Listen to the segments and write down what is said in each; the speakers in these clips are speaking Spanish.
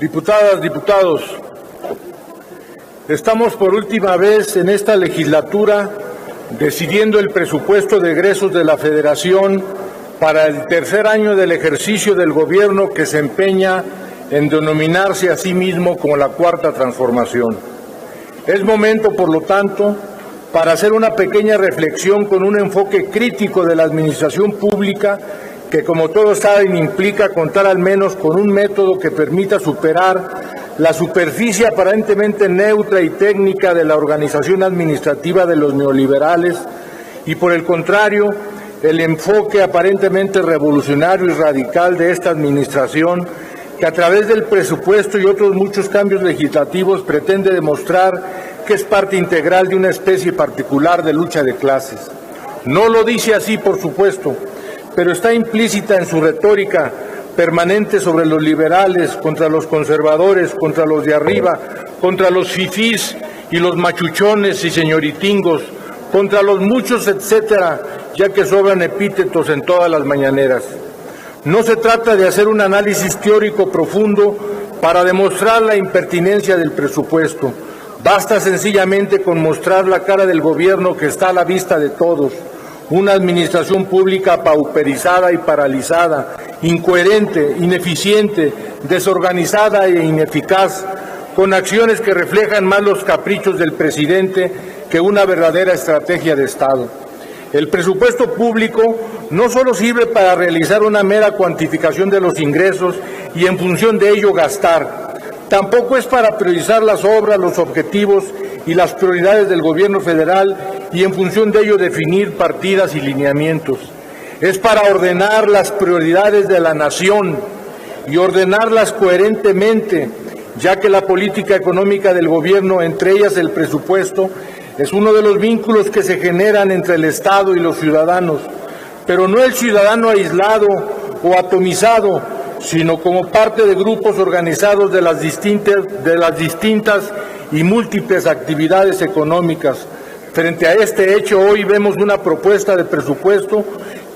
Diputadas, diputados, estamos por última vez en esta legislatura decidiendo el presupuesto de egresos de la Federación para el tercer año del ejercicio del gobierno que se empeña en denominarse a sí mismo como la Cuarta Transformación. Es momento, por lo tanto, para hacer una pequeña reflexión con un enfoque crítico de la administración pública que, como todos saben, implica contar al menos con un método que permita superar la superficie aparentemente neutra y técnica de la organización administrativa de los neoliberales y, por el contrario, el enfoque aparentemente revolucionario y radical de esta administración que a través del presupuesto y otros muchos cambios legislativos pretende demostrar que es parte integral de una especie particular de lucha de clases. No lo dice así, por supuesto, pero está implícita en su retórica permanente sobre los liberales, contra los conservadores, contra los de arriba, contra los fifís y los machuchones y señoritingos, contra los muchos, etcétera, ya que sobran epítetos en todas las mañaneras. No se trata de hacer un análisis teórico profundo para demostrar la impertinencia del presupuesto. Basta sencillamente con mostrar la cara del gobierno que está a la vista de todos. Una administración pública pauperizada y paralizada, incoherente, ineficiente, desorganizada e ineficaz, con acciones que reflejan más los caprichos del presidente que una verdadera estrategia de Estado. El presupuesto público no solo sirve para realizar una mera cuantificación de los ingresos y en función de ello gastar, tampoco es para priorizar las obras, los objetivos y las prioridades del gobierno federal y en función de ello definir partidas y lineamientos. Es para ordenar las prioridades de la nación y ordenarlas coherentemente, ya que la política económica del gobierno, entre ellas el presupuesto, es uno de los vínculos que se generan entre el Estado y los ciudadanos, pero no el ciudadano aislado o atomizado, sino como parte de grupos organizados de las distintas y múltiples actividades económicas. Frente a este hecho, hoy vemos una propuesta de presupuesto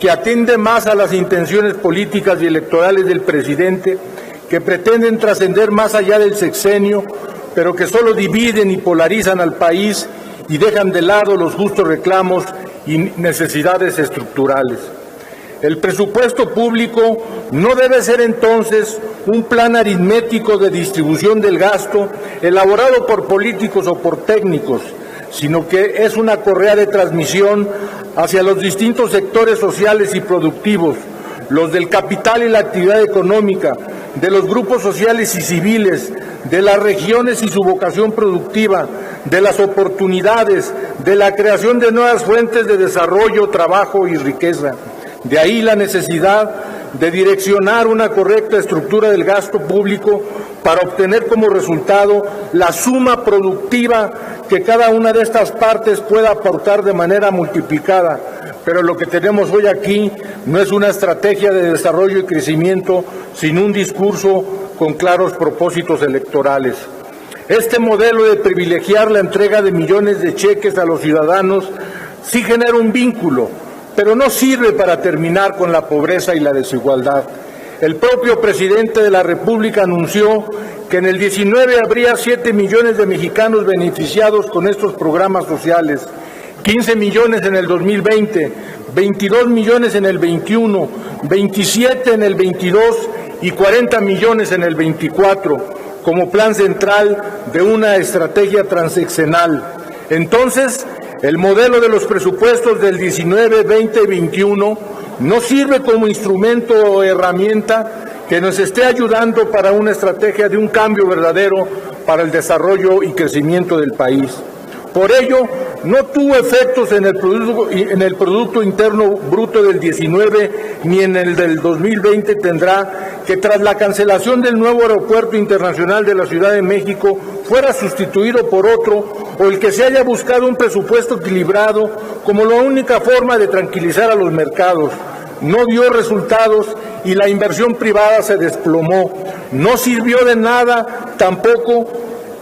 que atiende más a las intenciones políticas y electorales del presidente, que pretenden trascender más allá del sexenio, pero que solo dividen y polarizan al país y dejan de lado los justos reclamos y necesidades estructurales. El presupuesto público no debe ser entonces un plan aritmético de distribución del gasto elaborado por políticos o por técnicos, sino que es una correa de transmisión hacia los distintos sectores sociales y productivos, los del capital y la actividad económica, de los grupos sociales y civiles, de las regiones y su vocación productiva, de las oportunidades, de la creación de nuevas fuentes de desarrollo, trabajo y riqueza. De ahí la necesidad de direccionar una correcta estructura del gasto público para obtener como resultado la suma productiva que cada una de estas partes pueda aportar de manera multiplicada. Pero lo que tenemos hoy aquí no es una estrategia de desarrollo y crecimiento, sino un discurso con claros propósitos electorales. Este modelo de privilegiar la entrega de millones de cheques a los ciudadanos sí genera un vínculo, pero no sirve para terminar con la pobreza y la desigualdad. El propio presidente de la República anunció que en el 19 habría 7 millones de mexicanos beneficiados con estos programas sociales, 15 millones en el 2020, 22 millones en el 21, 27 en el 22 y 40 millones en el 24, como plan central de una estrategia transeccional. Entonces, el modelo de los presupuestos del 19, 20 y 21 no sirve como instrumento o herramienta que nos esté ayudando para una estrategia de un cambio verdadero para el desarrollo y crecimiento del país. Por ello, no tuvo efectos en el Producto Interno Bruto del 19 ni en el del 2020 tendrá que tras la cancelación del nuevo aeropuerto internacional de la Ciudad de México fuera sustituido por otro o el que se haya buscado un presupuesto equilibrado como la única forma de tranquilizar a los mercados. No dio resultados y la inversión privada se desplomó. No sirvió de nada tampoco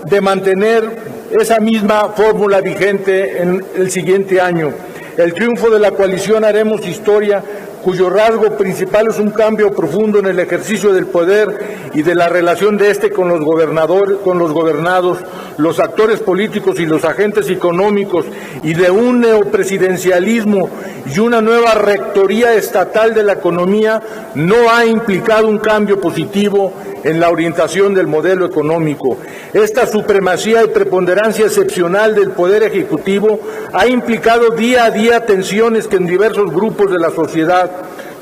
de mantener esa misma fórmula vigente en el siguiente año. El triunfo de la coalición Haremos Historia cuyo rasgo principal es un cambio profundo en el ejercicio del poder y de la relación de este con los gobernadores, con los gobernados, los actores políticos y los agentes económicos, y de un neopresidencialismo y una nueva rectoría estatal de la economía, no ha implicado un cambio positivo en la orientación del modelo económico. Esta supremacía y preponderancia excepcional del Poder Ejecutivo ha implicado día a día tensiones que en diversos grupos de la sociedad,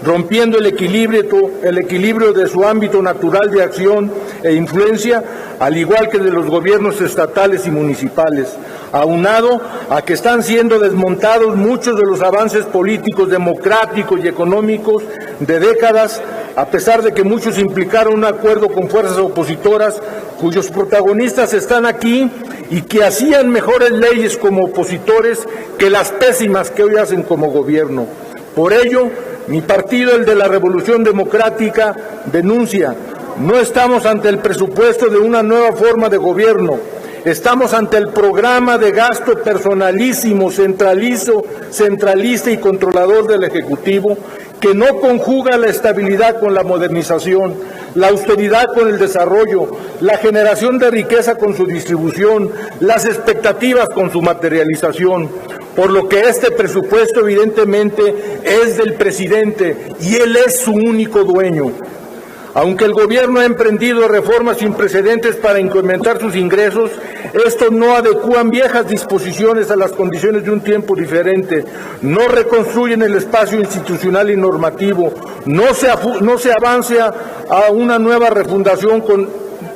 rompiendo el equilibrio de su ámbito natural de acción e influencia, al igual que de los gobiernos estatales y municipales, aunado a que están siendo desmontados muchos de los avances políticos, democráticos y económicos de décadas, a pesar de que muchos implicaron un acuerdo con fuerzas opositoras cuyos protagonistas están aquí y que hacían mejores leyes como opositores que las pésimas que hoy hacen como gobierno. Por ello, mi partido, el de la Revolución Democrática, denuncia: no estamos ante el presupuesto de una nueva forma de gobierno, estamos ante el programa de gasto personalísimo, centralista y controlador del Ejecutivo, que no conjuga la estabilidad con la modernización, la austeridad con el desarrollo, la generación de riqueza con su distribución, las expectativas con su materialización. Por lo que este presupuesto evidentemente es del presidente y él es su único dueño. Aunque el gobierno ha emprendido reformas sin precedentes para incrementar sus ingresos, estos no adecúan viejas disposiciones a las condiciones de un tiempo diferente, no reconstruyen el espacio institucional y normativo, no se avanza a una nueva refundación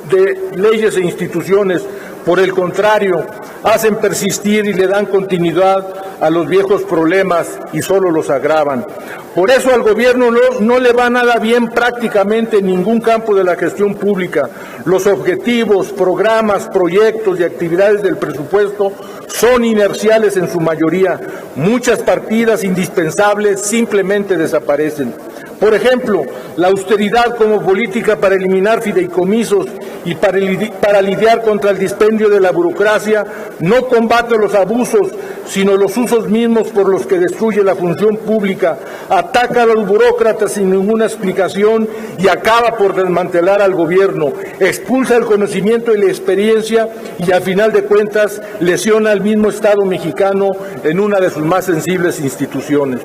de leyes e instituciones. Por el contrario, hacen persistir y le dan continuidad a los viejos problemas y solo los agravan. Por eso al gobierno no le va nada bien prácticamente en ningún campo de la gestión pública. Los objetivos, programas, proyectos y actividades del presupuesto son inerciales en su mayoría. Muchas partidas indispensables simplemente desaparecen. Por ejemplo, la austeridad como política para eliminar fideicomisos y para lidiar contra el dispendio de la burocracia no combate los abusos, sino los usos mismos por los que destruye la función pública, ataca a los burócratas sin ninguna explicación y acaba por desmantelar al gobierno, expulsa el conocimiento y la experiencia y a final de cuentas lesiona al mismo Estado mexicano en una de sus más sensibles instituciones.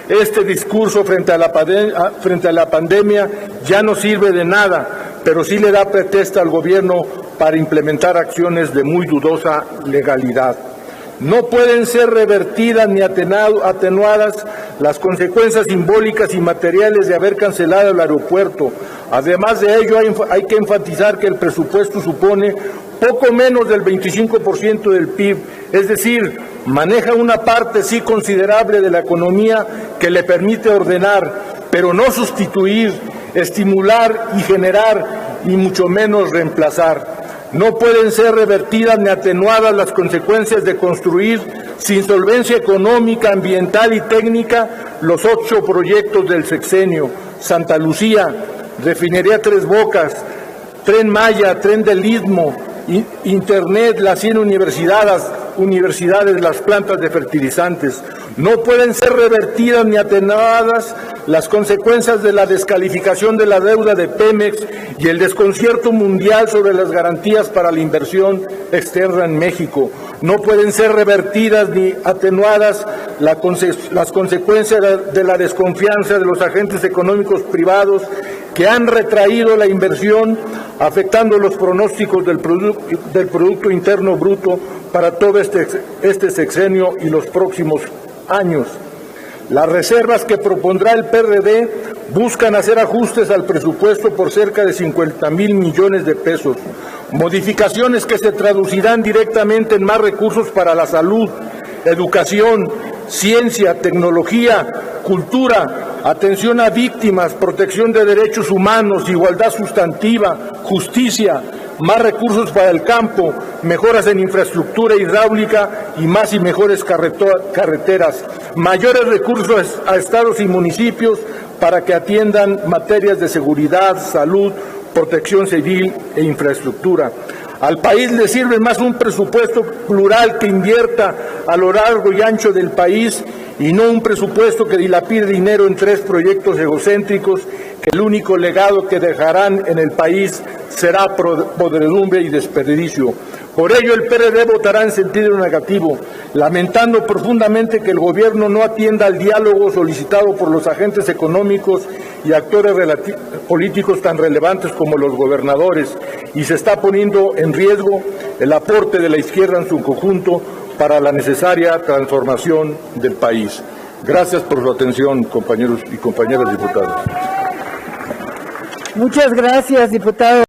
Este discurso frente a la pandemia ya no sirve de nada, pero sí le da pretexto al gobierno para implementar acciones de muy dudosa legalidad. No pueden ser revertidas ni atenuadas las consecuencias simbólicas y materiales de haber cancelado el aeropuerto. Además de ello, hay que enfatizar que el presupuesto supone poco menos del 25% del PIB, es decir, maneja una parte sí considerable de la economía que le permite ordenar, pero no sustituir, estimular y generar, y mucho menos reemplazar. No pueden ser revertidas ni atenuadas las consecuencias de construir sin solvencia económica, ambiental y técnica los 8 proyectos del sexenio: Santa Lucía, Refinería Tres Bocas, Tren Maya, Tren del Istmo, Internet, las 100 universidades, las plantas de fertilizantes. No pueden ser revertidas ni atenuadas las consecuencias de la descalificación de la deuda de Pemex y el desconcierto mundial sobre las garantías para la inversión externa en México. No pueden ser revertidas ni atenuadas las consecuencias de la desconfianza de los agentes económicos privados que han retraído la inversión, afectando los pronósticos del Producto Interno Bruto para todo este sexenio y los próximos años. Las reservas que propondrá el PRD buscan hacer ajustes al presupuesto por cerca de 50,000 millones de pesos, modificaciones que se traducirán directamente en más recursos para la salud, educación, ciencia, tecnología, cultura, atención a víctimas, protección de derechos humanos, igualdad sustantiva, justicia, más recursos para el campo, mejoras en infraestructura hidráulica y más y mejores carreteras, mayores recursos a estados y municipios para que atiendan materias de seguridad, salud, protección civil e infraestructura. Al país le sirve más un presupuesto plural que invierta a lo largo y ancho del país y no un presupuesto que dilapide dinero en 3 proyectos egocéntricos que el único legado que dejarán en el país será podredumbre y desperdicio. Por ello, el PRD votará en sentido negativo, lamentando profundamente que el gobierno no atienda al diálogo solicitado por los agentes económicos y actores políticos tan relevantes como los gobernadores, y se está poniendo en riesgo el aporte de la izquierda en su conjunto para la necesaria transformación del país. Gracias por su atención, compañeros y compañeras diputados. Muchas gracias, diputado.